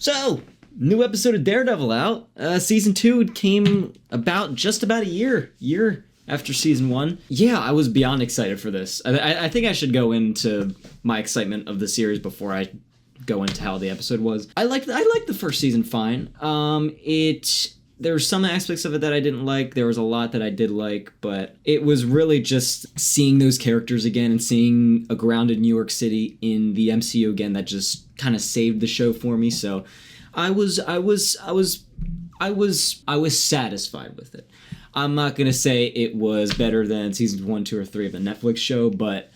So, new episode of Daredevil out. Season 2 came just about a year after season 1. Yeah, I was beyond excited for this. I think I should go into my excitement of the series before I go into how the episode was. I liked the first season fine. There were some aspects of it that I didn't like. There was a lot that I did like, but it was really just seeing those characters again and seeing a grounded New York City in the MCU again that just kind of saved the show for me. So I was satisfied with it. I'm not gonna say it was better than seasons 1, 2, or 3 of the Netflix show, but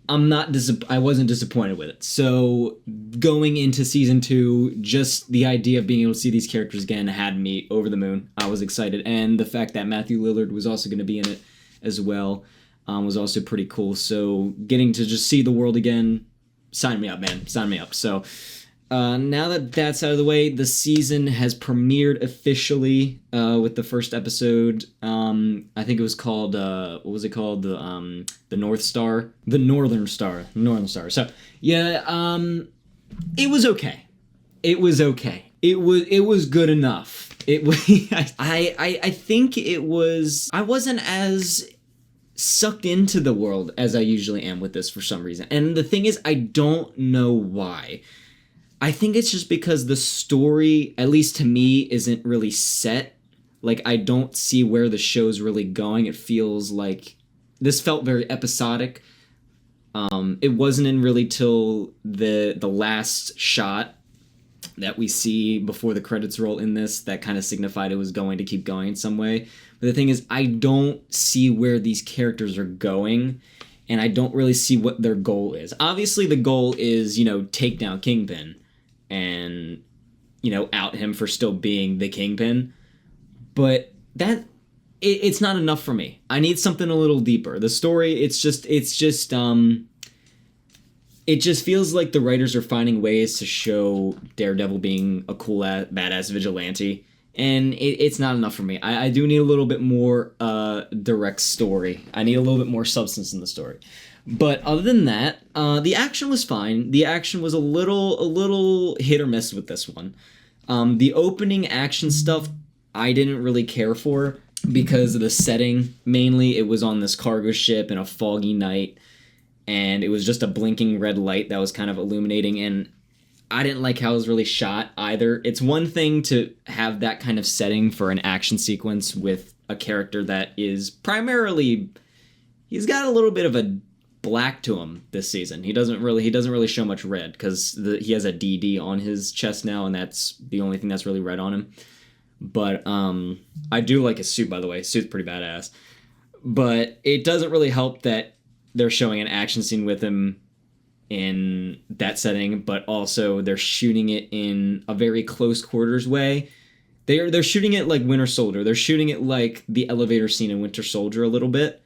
I wasn't disappointed with it. So going into season 2, just the idea of being able to see these characters again had me over the moon. I was excited, and the fact that Matthew Lillard was also going to be in it as well was also pretty cool. So getting to just see the world again, sign me up, man. Sign me up. So now that that's out of the way, the season has premiered officially with the first episode. I think it was called, what was it called? The North Star? The Northern Star. So, yeah, it was okay. It was good enough. It was, I think it was, I wasn't as sucked into the world as I usually am with this for some reason. And the thing is, I don't know why. I think it's just because the story, at least to me, isn't really set. Like, I don't see where the show's really going. It feels like this felt very episodic. It wasn't in really till the last shot that we see before the credits roll in this that kind of signified it was going to keep going in some way. But the thing is, I don't see where these characters are going, and I don't really see what their goal is. Obviously, the goal is, take down Kingpin and, out him for still being the Kingpin. But it's not enough for me. I need something a little deeper. The story, it just feels like the writers are finding ways to show Daredevil being a cool, badass vigilante. And it's not enough for me. I do need a little bit more direct story. I need a little bit more substance in the story. But other than that, the action was fine. The action was a little hit or miss with this one. The opening action stuff I didn't really care for because of the setting. Mainly, it was on this cargo ship in a foggy night, and it was just a blinking red light that was kind of illuminating, and I didn't like how it was really shot either. It's one thing to have that kind of setting for an action sequence with a character that is primarily, he's got a little bit of a black to him this season. He doesn't really show much red because he has a DD on his chest now, and that's the only thing that's really red on him. But I do like his suit, by the way. His suit's pretty badass. But it doesn't really help that they're showing an action scene with him in that setting, but also they're shooting it in a very close quarters way. They're shooting it like Winter Soldier. They're shooting it like the elevator scene in Winter Soldier a little bit.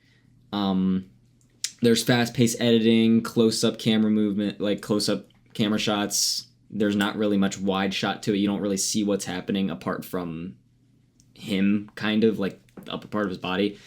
There's fast-paced editing, close-up camera movement, like close-up camera shots. There's not really much wide shot to it. You don't really see what's happening apart from him, kind of, like the upper part of his body.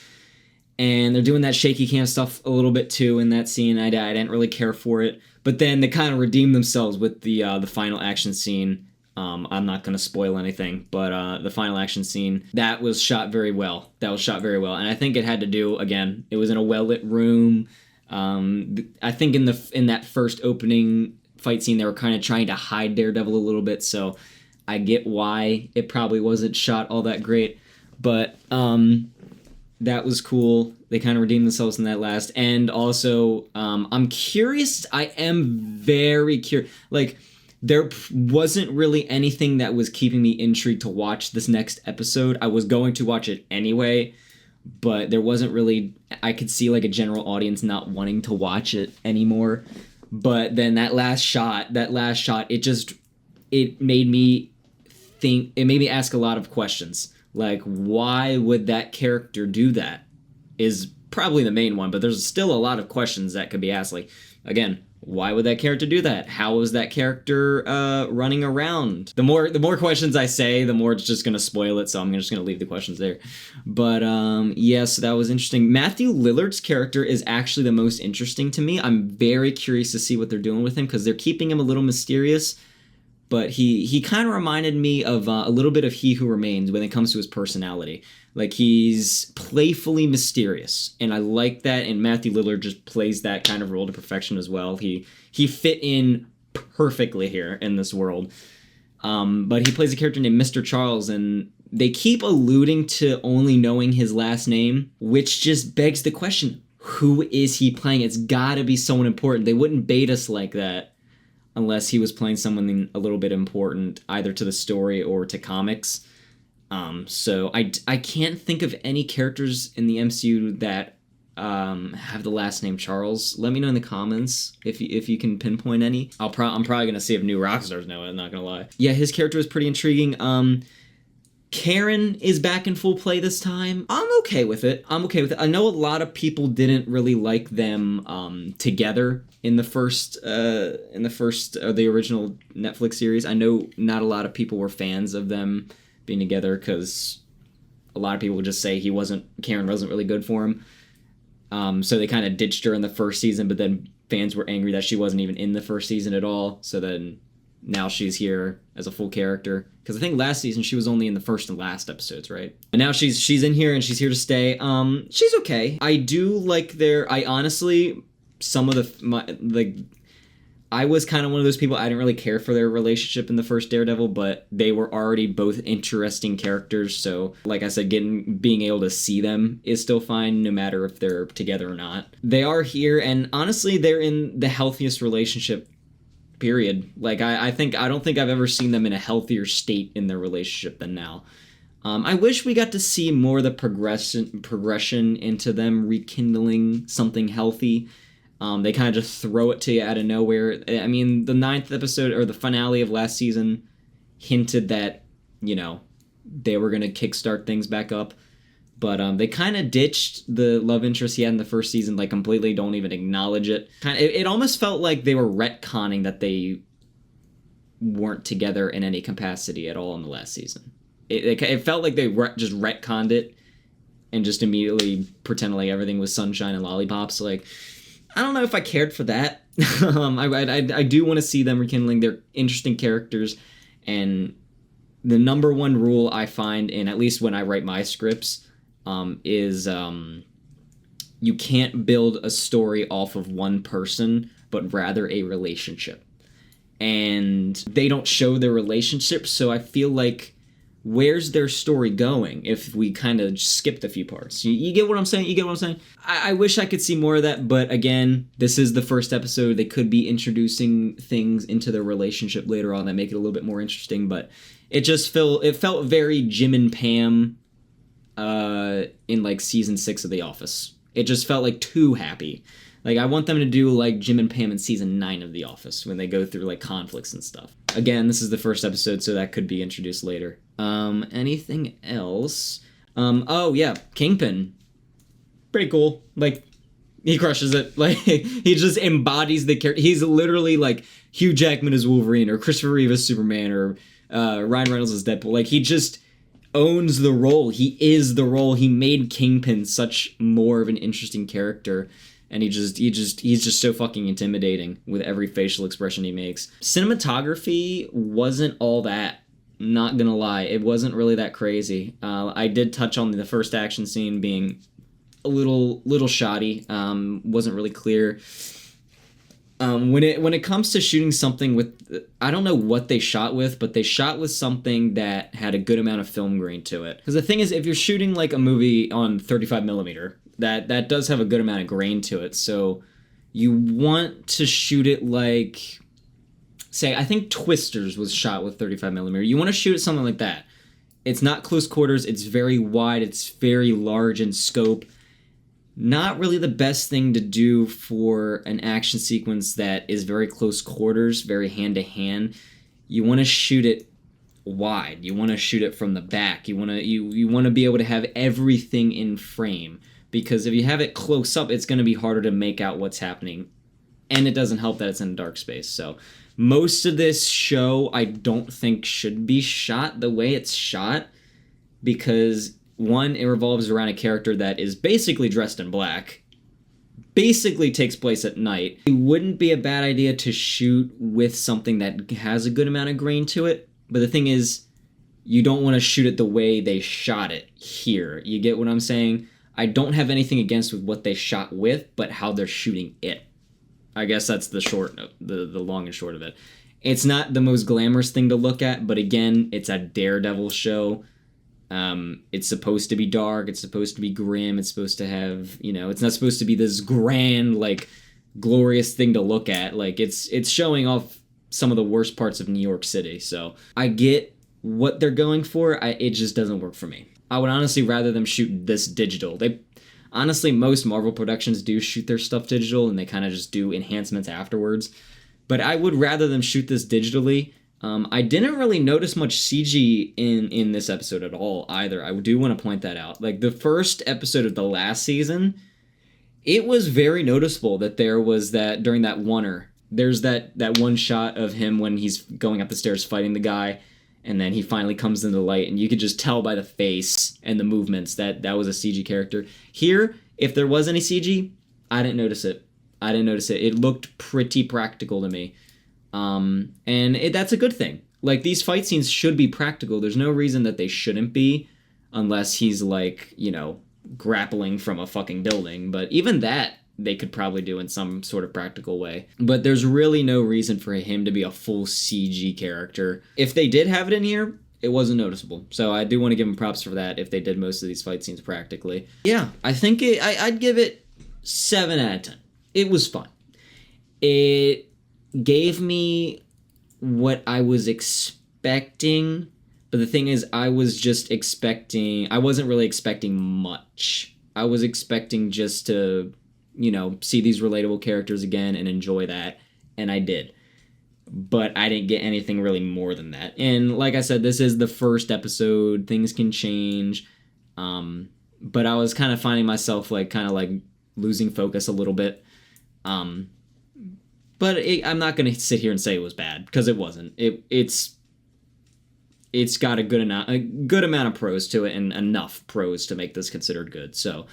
And they're doing that shaky cam stuff a little bit too in that scene. I didn't really care for it. But then they kind of redeemed themselves with the final action scene. I'm not going to spoil anything, but the final action scene, that was shot very well. And I think it had to do, again, it was in a well-lit room. I think in that first opening fight scene, they were kind of trying to hide Daredevil a little bit, so I get why it probably wasn't shot all that great. But that was cool. They kind of redeemed themselves in that last. And also, I'm curious. I am very curious. Like, there wasn't really anything that was keeping me intrigued to watch this next episode. I was going to watch it anyway, but there wasn't really... I could see, like, a general audience not wanting to watch it anymore. But then that last shot, it made me think... It made me ask a lot of questions. Like, why would that character do that? Is probably the main one, but there's still a lot of questions that could be asked. Like, again, why would that character do that? How was that character running around? The more questions I say, the more it's just going to spoil it, so I'm just going to leave the questions there. But, yes, that was interesting. Matthew Lillard's character is actually the most interesting to me. I'm very curious to see what they're doing with him, because they're keeping him a little mysterious. but he kind of reminded me of a little bit of He Who Remains when it comes to his personality. Like, he's playfully mysterious, and I like that, and Matthew Lillard just plays that kind of role to perfection as well. He fit in perfectly here in this world. But he plays a character named Mr. Charles, and they keep alluding to only knowing his last name, which just begs the question, who is he playing? It's gotta be someone important. They wouldn't bait us like that unless he was playing someone a little bit important, either to the story or to comics. So I can't think of any characters in the MCU that have the last name Charles. Let me know in the comments if you can pinpoint any. I'm probably gonna see if new rock stars know it. I'm not gonna lie. Yeah, his character was pretty intriguing. Karen is back in full play this time. I'm okay with it. I know a lot of people didn't really like them together in the first the original Netflix series. I know not a lot of people were fans of them being together because a lot of people would just say Karen wasn't really good for him. So they kind of ditched her in the first season, but then fans were angry that she wasn't even in the first season at all. So then now she's here as a full character. Because I think last season she was only in the first and last episodes, right? And now she's in here and she's here to stay. She's okay. I do like I honestly, some of I was kind of one of those people, I didn't really care for their relationship in the first Daredevil, but they were already both interesting characters, so like I said, being able to see them is still fine, no matter if they're together or not. They are here, and honestly, they're in the healthiest relationship, period. Like, I don't think I've ever seen them in a healthier state in their relationship than now. I wish we got to see more of the progression into them rekindling something healthy. They kind of just throw it to you out of nowhere. I mean, the 9th episode, or the finale of last season, hinted that, they were going to kickstart things back up. But they kind of ditched the love interest he had in the first season, like, completely, don't even acknowledge it. It almost felt like they were retconning that they weren't together in any capacity at all in the last season. It felt like they just retconned it and just immediately pretended like everything was sunshine and lollipops. Like, I don't know if I cared for that. I do want to see them rekindling. They're interesting characters, and the number one rule I find, in at least when I write my scripts, is you can't build a story off of one person, but rather a relationship. And they don't show their relationship, so I feel like, where's their story going if we kind of skipped a few parts? You get what I'm saying? I wish I could see more of that, but again, this is the first episode. They could be introducing things into their relationship later on that make it a little bit more interesting, but it felt very Jim and Pam in like season 6 of The Office. It just felt like too happy. Like, I want them to do like Jim and Pam in season 9 of The Office when they go through like conflicts and stuff. Again, this is the first episode, so that could be introduced later. Anything else? Oh yeah, Kingpin. Pretty cool. Like, he crushes it. Like, he just embodies the character. He's literally like Hugh Jackman as Wolverine, or Christopher Reeve as Superman, or Ryan Reynolds as Deadpool. Like, he just owns the role. He is the role. He made Kingpin such more of an interesting character. And he's just so fucking intimidating with every facial expression he makes. Cinematography wasn't all that. Not gonna lie, it wasn't really that crazy. I did touch on the first action scene being a little shoddy. Wasn't really clear. When it comes to shooting something with, I don't know what they shot with, but they shot with something that had a good amount of film grain to it. Because the thing is, if you're shooting like a movie on 35 millimeter, that does have a good amount of grain to it. So you want to shoot it like, say, I think Twisters was shot with 35 millimeter. You want to shoot it something like that. It's not close quarters. It's very wide. It's very large in scope. Not really the best thing to do for an action sequence that is very close quarters, very hand to hand. You want to shoot it wide. You want to shoot it from the back. You want to be able to have everything in frame, because if you have it close up, it's going to be harder to make out what's happening, and it doesn't help that it's in a dark space. So most of this show I don't think should be shot the way it's shot, because one, it revolves around a character that is basically dressed in black. basically takes place at night. It wouldn't be a bad idea to shoot with something that has a good amount of grain to it, but the thing is, you don't want to shoot it the way they shot it here. You get what I'm saying? I don't have anything against with what they shot with, but how they're shooting it. I guess that's the long and short of it. It's not the most glamorous thing to look at, but again, it's a Daredevil show. It's supposed to be dark. It's supposed to be grim. It's supposed to have, it's not supposed to be this grand, like, glorious thing to look at. Like, it's showing off some of the worst parts of New York City. So I get what they're going for. It just doesn't work for me. I would honestly rather them shoot this digital. Honestly, most Marvel productions do shoot their stuff digital, and they kind of just do enhancements afterwards. But I would rather them shoot this digitally. I didn't really notice much CG in this episode at all either. I do want to point that out. Like, the first episode of the last season, it was very noticeable that there was that, during that there's that one shot of him when he's going up the stairs fighting the guy, and then he finally comes into the light, and you could just tell by the face and the movements that was a CG character. Here, if there was any CG, I didn't notice it. It looked pretty practical to me. That's a good thing. Like, these fight scenes should be practical. There's no reason that they shouldn't be, unless he's, like, grappling from a fucking building. But even that, they could probably do in some sort of practical way. But there's really no reason for him to be a full CG character. If they did have it in here, it wasn't noticeable. So I do want to give them props for that if they did most of these fight scenes practically. Yeah, I think I'd give it 7 out of 10. It was fun. It gave me what I was expecting, but the thing is, I wasn't really expecting much. I was expecting just to, see these relatable characters again and enjoy that, and I did. But I didn't get anything really more than that. And like I said, this is the first episode. Things can change. But I was kind of finding myself kind of losing focus a little bit. But I'm not going to sit here and say it was bad, because it wasn't. It's got a good amount of pros to it, and enough pros to make this considered good. So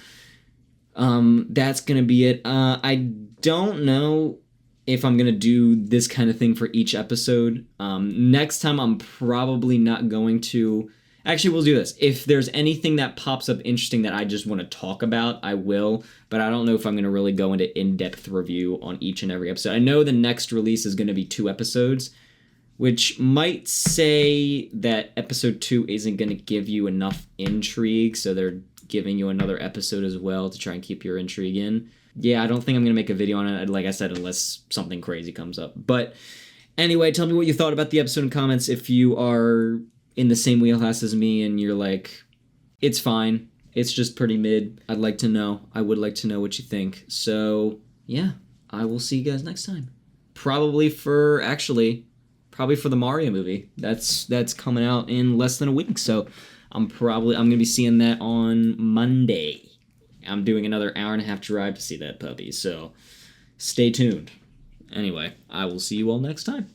that's going to be it. I don't know if I'm going to do this kind of thing for each episode. Next time I'm probably not going to... Actually, we'll do this. If there's anything that pops up interesting that I just want to talk about, I will. But I don't know if I'm going to really go into in-depth review on each and every episode. I know the next release is going to be 2 episodes, which might say that episode 2 isn't going to give you enough intrigue, so they're giving you another episode as well to try and keep your intrigue in. Yeah, I don't think I'm going to make a video on it, like I said, unless something crazy comes up. But anyway, tell me what you thought about the episode in comments. If you are in the same wheelhouse as me and you're like, it's fine, it's just pretty mid, I'd like to know. I would like to know what you think. So, yeah, I will see you guys next time. Probably for the Mario movie. That's coming out in less than a week, so I'm going to be seeing that on Monday. I'm doing another 1.5-hour drive to see that puppy, so stay tuned. Anyway, I will see you all next time.